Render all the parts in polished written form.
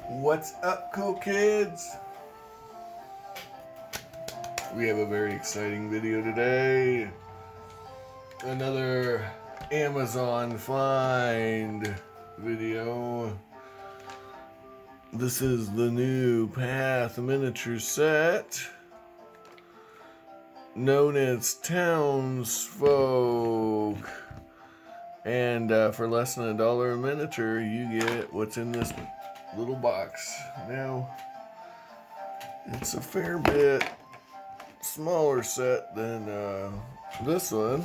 What's up, cool kids? We have a very exciting video today. Another Amazon find video. This is the new Path miniature set, known as Townsfolk. And for less than $1 a miniature, you get what's in this little box. Now, it's a fair bit smaller set than this one.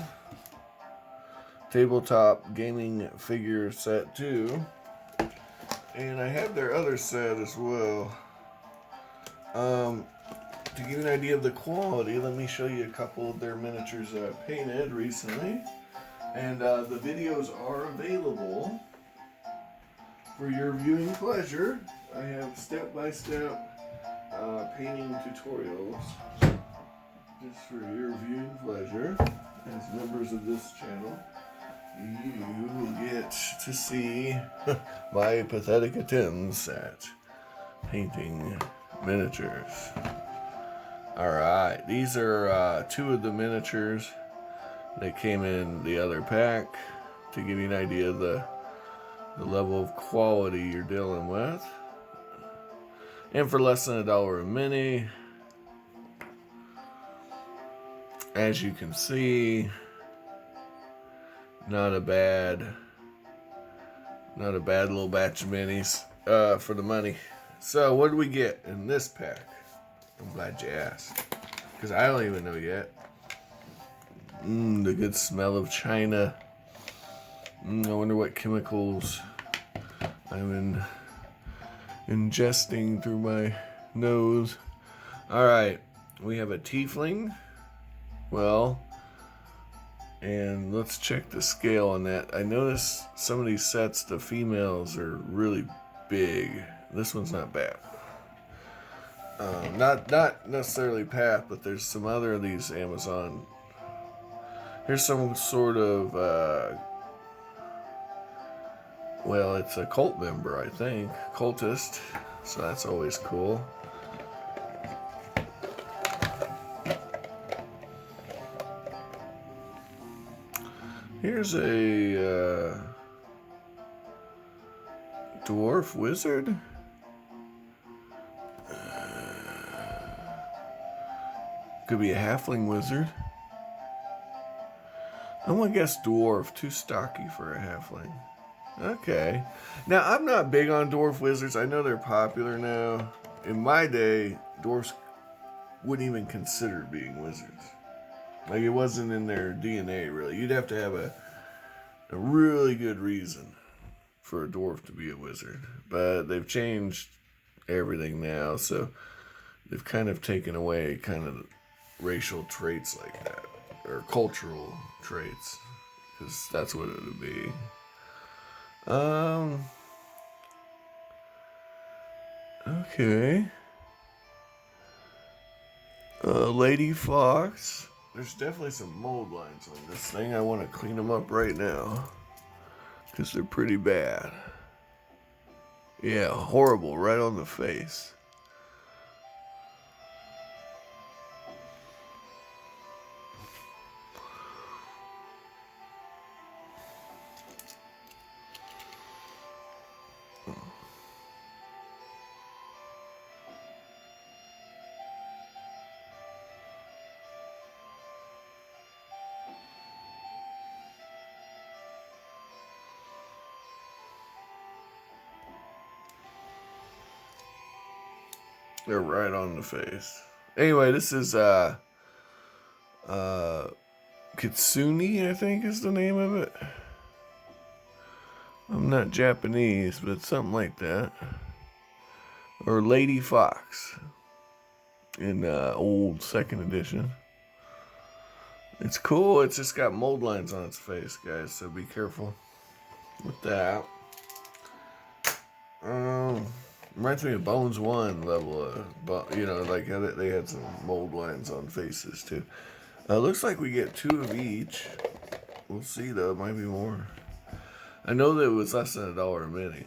Tabletop gaming figure set 2. And I have their other set as well. To give you an idea of the quality, let me show you a couple of their miniatures painted recently. And the videos are available for your viewing pleasure. I have step-by-step painting tutorials just for your viewing pleasure. As members of this channel, you will get to see my pathetic attempts at painting miniatures. Alright, these are 2 of the miniatures that came in the other pack to give you an idea of the level of quality you're dealing with. And for less than $1 a mini, as you can see, not a bad little batch of minis for the money. So what do we get in this pack? I'm glad you asked, because I don't even know yet. The good smell of China. I wonder what chemicals I'm ingesting through my nose. Alright, we have a tiefling. Well, and let's check the scale on that. I noticed some of these sets, the females are really big. This one's not bad. Not necessarily Path, but there's some other of these Amazon. Here's some sort of, well, it's a cult member, I think. Cultist. So that's always cool. Here's a Dwarf Wizard. Could be a halfling wizard. I'm gonna guess dwarf. Too stocky for a halfling. Okay. Now, I'm not big on dwarf wizards. I know they're popular now. In my day, dwarfs wouldn't even consider being wizards. Like, it wasn't in their DNA, really. You'd have to have a really good reason for a dwarf to be a wizard. But they've changed everything now, so they've kind of taken away kind of racial traits like that. Or cultural traits, because that's what it would be. Okay. Lady Fox. There's definitely some mold lines on this thing. I want to clean them up right now, because they're pretty bad. Yeah, horrible, right on the face. They're right on the face. Anyway, this is Kitsune, I think is the name of it. I'm not Japanese, but something like that. Or Lady Fox in old 2nd edition. It's cool. It's just got mold lines on its face, guys, so be careful with that. Reminds me of Bones 1 level, you know, like how they had some mold lines on faces too. Looks like we get 2 of each. We'll see though, it might be more. I know that it was less than $1 a mini.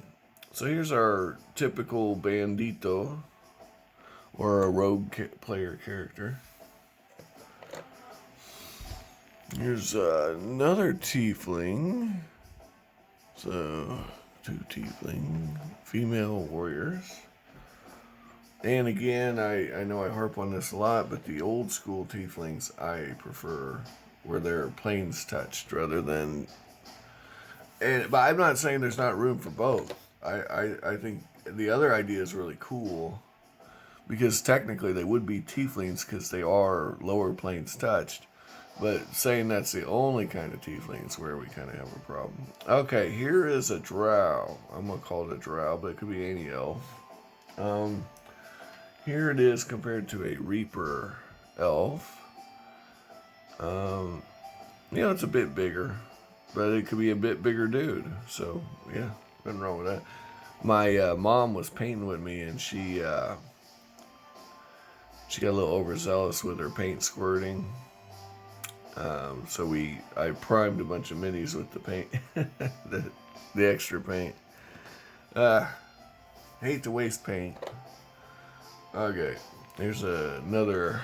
So here's our typical Bandito, or a rogue player character. Here's another tiefling. So, 2 tiefling female warriors. And again, I know I harp on this a lot, but the old school tieflings I prefer, where they're planes touched rather than. But I'm not saying there's not room for both. I think the other idea is really cool, because technically they would be tieflings because they are lower planes touched. But saying that's the only kind of tiefling is where we kind of have a problem. Okay, here is a drow. I'm going to call it a drow, but it could be any elf. Here it is compared to a reaper elf. It's a bit bigger, but it could be a bit bigger dude. So, yeah, nothing wrong with that. My mom was painting with me, and she got a little overzealous with her paint squirting. So I primed a bunch of minis with the paint, the extra paint. Hate to waste paint. Okay, here's another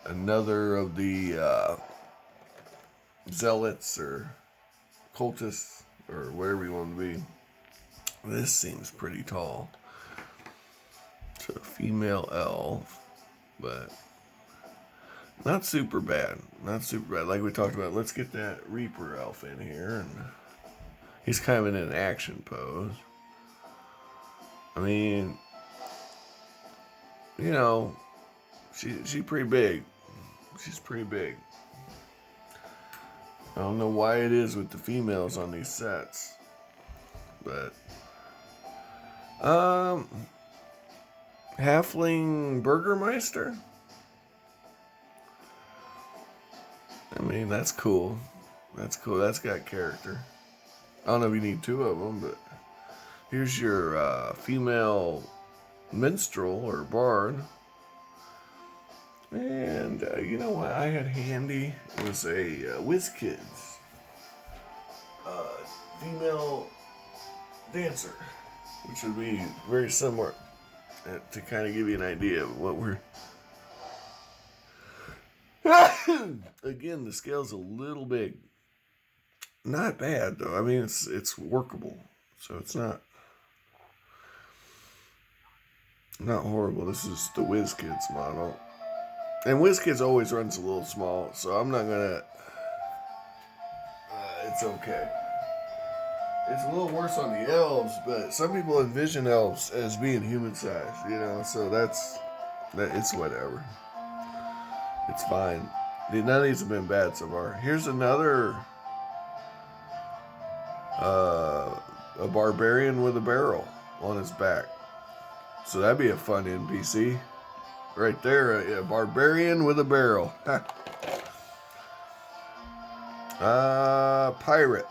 of the zealots or cultists or whatever you want to be. This seems pretty tall. So female elf, but not super bad. Not super bad. Like we talked about, let's get that reaper elf in here, and he's kind of in an action pose. I mean, she's pretty big. She's pretty big. I don't know why it is with the females on these sets, but Halfling Burgermeister. I mean, that's cool. That's cool. That's got character. I don't know if you need 2 of them, but here's your female minstrel or bard. And you know what I had handy was a Whiz Kids female dancer, which would be very similar to kind of give you an idea of what we're. Again, the scale's a little big. Not bad though. I mean, it's workable, so it's not horrible. This is the Whiz Kids model. And Whiz Kids always runs a little small, so I'm not gonna. It's okay. It's a little worse on the elves, but some people envision elves as being human sized, so it's whatever. It's fine. None of these have been bad so far. Here's another a barbarian with a barrel on his back. So that'd be a fun NPC. Right there, a barbarian with a barrel. Pirate.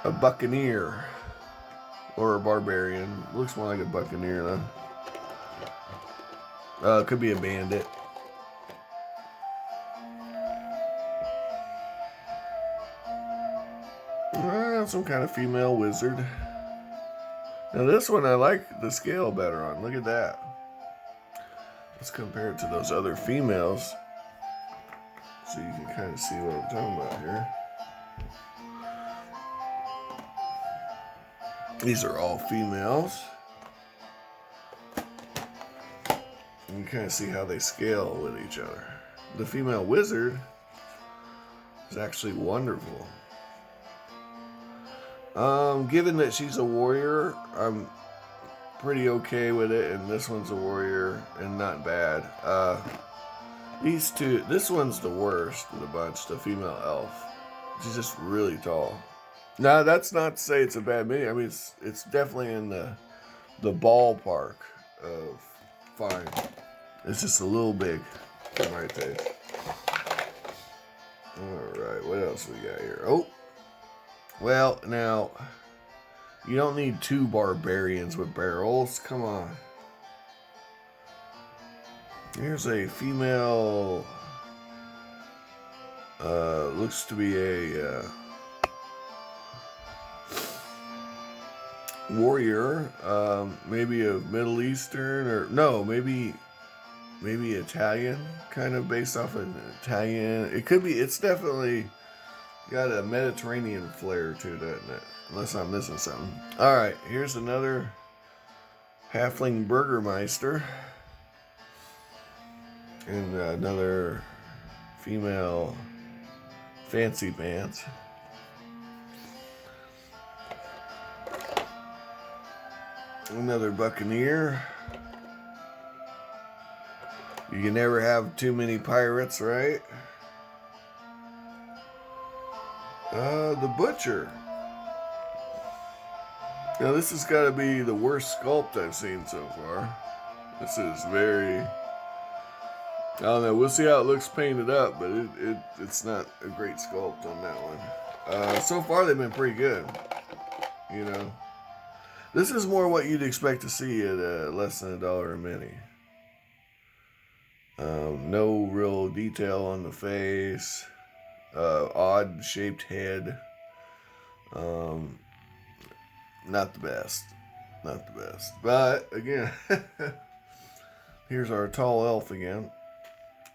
A buccaneer. Or a barbarian. Looks more like a buccaneer, though. Could be a bandit. Some kind of female wizard. Now this one I like the scale better on. Look at that. Let's compare it to those other females, so you can kind of see what I'm talking about here. These are all females. You can kind of see how they scale with each other. The female wizard is actually wonderful. Given that she's a warrior, I'm pretty okay with it, and this one's a warrior, and not bad. These two, this one's the worst of the bunch, the female elf. She's just really tall. Now, that's not to say it's a bad mini. I mean, it's definitely in the ballpark of fine. It's just a little big for my taste. Alright, what else we got here? Oh! Well, now, you don't need 2 barbarians with barrels. Come on. Here's a female Looks to be a warrior, maybe a Middle Eastern, or no, maybe Italian, kind of based off an Italian. It could be. It's definitely got a Mediterranean flair to it, doesn't it? Unless I'm missing something. All right, here's another halfling Burgermeister, and another female fancy pants. Another Buccaneer. You can never have too many pirates, right? The Butcher. Now this has got to be the worst sculpt I've seen so far. This is very... I don't know. We'll see how it looks painted up, but it's not a great sculpt on that one. So far they've been pretty good. You know, this is more what you'd expect to see at less than $1 a mini. No real detail on the face. Odd shaped head. Not the best. Not the best. But again, here's our tall elf again.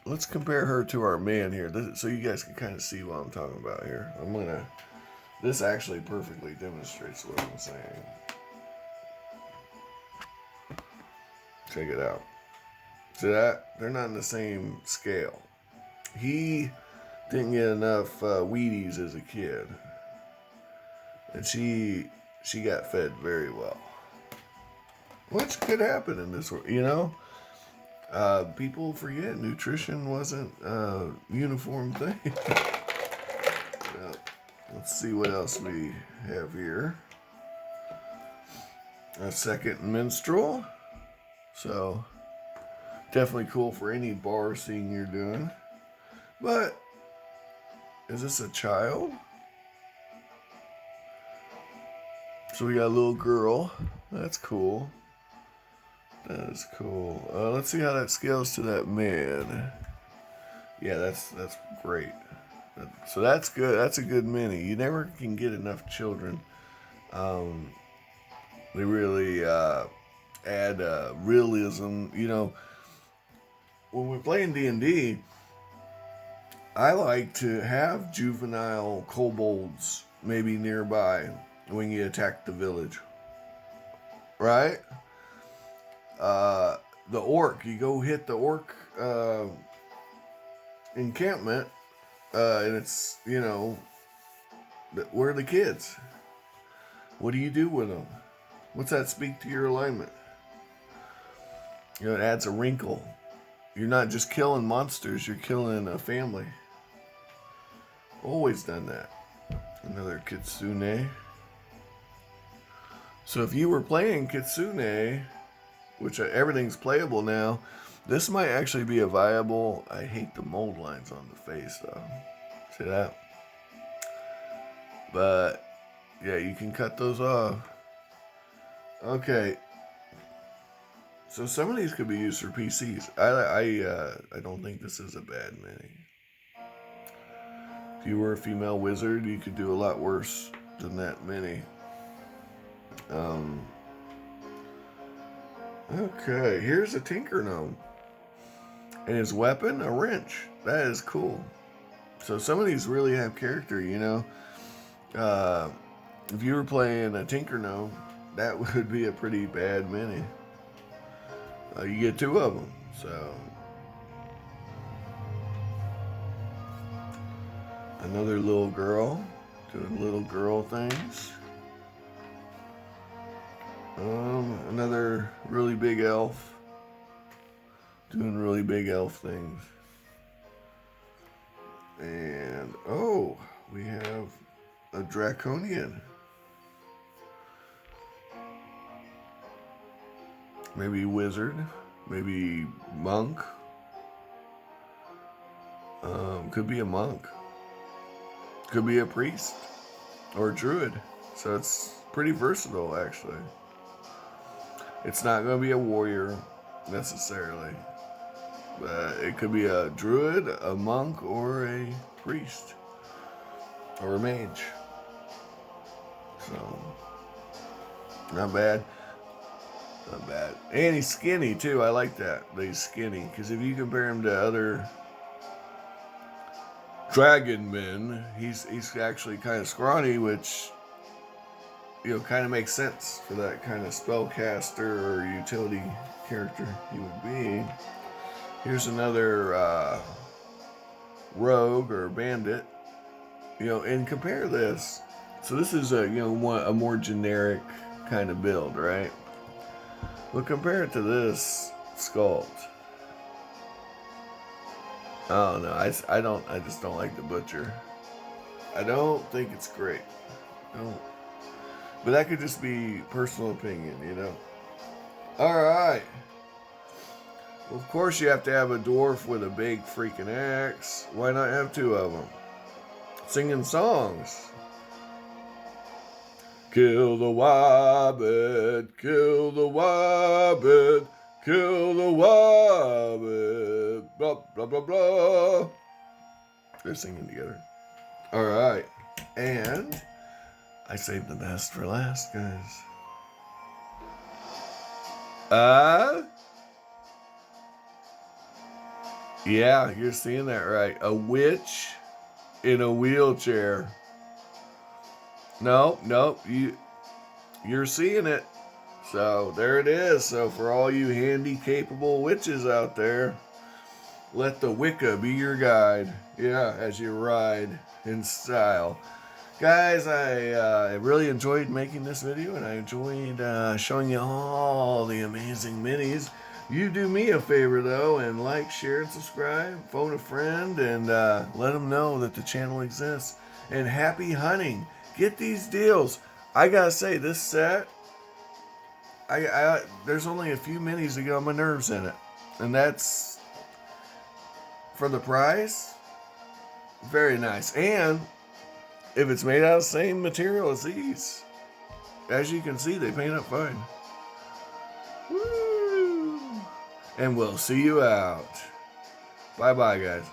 Let's compare her to our man here, so you guys can kind of see what I'm talking about here. This actually perfectly demonstrates what I'm saying. Check it out. See that? They're not in the same scale. He didn't get enough Wheaties as a kid. And she got fed very well. Which could happen in this world, you know? People forget nutrition wasn't a uniform thing. Well, let's see what else we have here. A second minstrel. So, definitely cool for any bar scene you're doing. But, is this a child? So we got a little girl. That's cool. That is cool. Let's see how that scales to that man. Yeah, that's great. So that's good. That's a good mini. You never can get enough children. They really add realism. You know, when we're playing D&D, I like to have juvenile kobolds maybe nearby when you attack the village. Right? The orc, you go hit the orc encampment, and it's, you know, where are the kids? What do you do with them? What's that speak to your alignment? You know, it adds a wrinkle. You're not just killing monsters, you're killing a family. Always done that. Another Kitsune. So if you were playing Kitsune, which everything's playable now, this might actually be a viable... I hate the mold lines on the face, though. See that? But, yeah, you can cut those off. Okay. So some of these could be used for PCs. I don't think this is a bad mini. If you were a female wizard, you could do a lot worse than that mini. Okay, here's a Tinker Gnome. And his weapon, a wrench. That is cool. So some of these really have character, you know. If you were playing a Tinker Gnome, that would be a pretty bad mini. You get two of them, so. Another little girl doing little girl things. Another really big elf doing really big elf things. And, oh, we have a draconian. Maybe wizard, maybe monk. Could be a monk. Could be a priest or a druid. So it's pretty versatile, actually. It's not going to be a warrior necessarily. It could be a druid, a monk, or a priest, or a mage. So, not bad. Not bad. And he's skinny too. I like that he's skinny, because if you compare him to other dragon men, he's actually kind of scrawny, which, you know, kind of makes sense for that kind of spellcaster or utility character he would be. Here's another rogue or bandit. You know, and compare this. So this is a more generic kind of build, right? Well, compare it to this sculpt. Oh no, I just don't like the butcher. I don't think it's great. No. But that could just be personal opinion, you know. Alright. Well, of course you have to have a dwarf with a big freaking axe. Why not have two of them? Singing songs. Kill the wabbit, kill the wabbit, kill the wabbit, blah, blah, blah, blah. They're singing together. Alright. And I saved the best for last, guys. Yeah, you're seeing that right. A witch in a wheelchair. No, you're seeing it. So there it is. So for all you handy capable witches out there, let the Wicca be your guide. Yeah, as you ride in style. Guys, I really enjoyed making this video, and I enjoyed showing you all the amazing minis. You do me a favor, though, and like, share, and subscribe. Phone a friend, and let them know that the channel exists. And happy hunting. Get these deals. I gotta say, this set, there's only a few minis to get on my nerves in it. And that's, for the price, very nice. And if it's made out of the same material as these, as you can see, they paint up fine. Woo! And we'll see you out. Bye-bye, guys.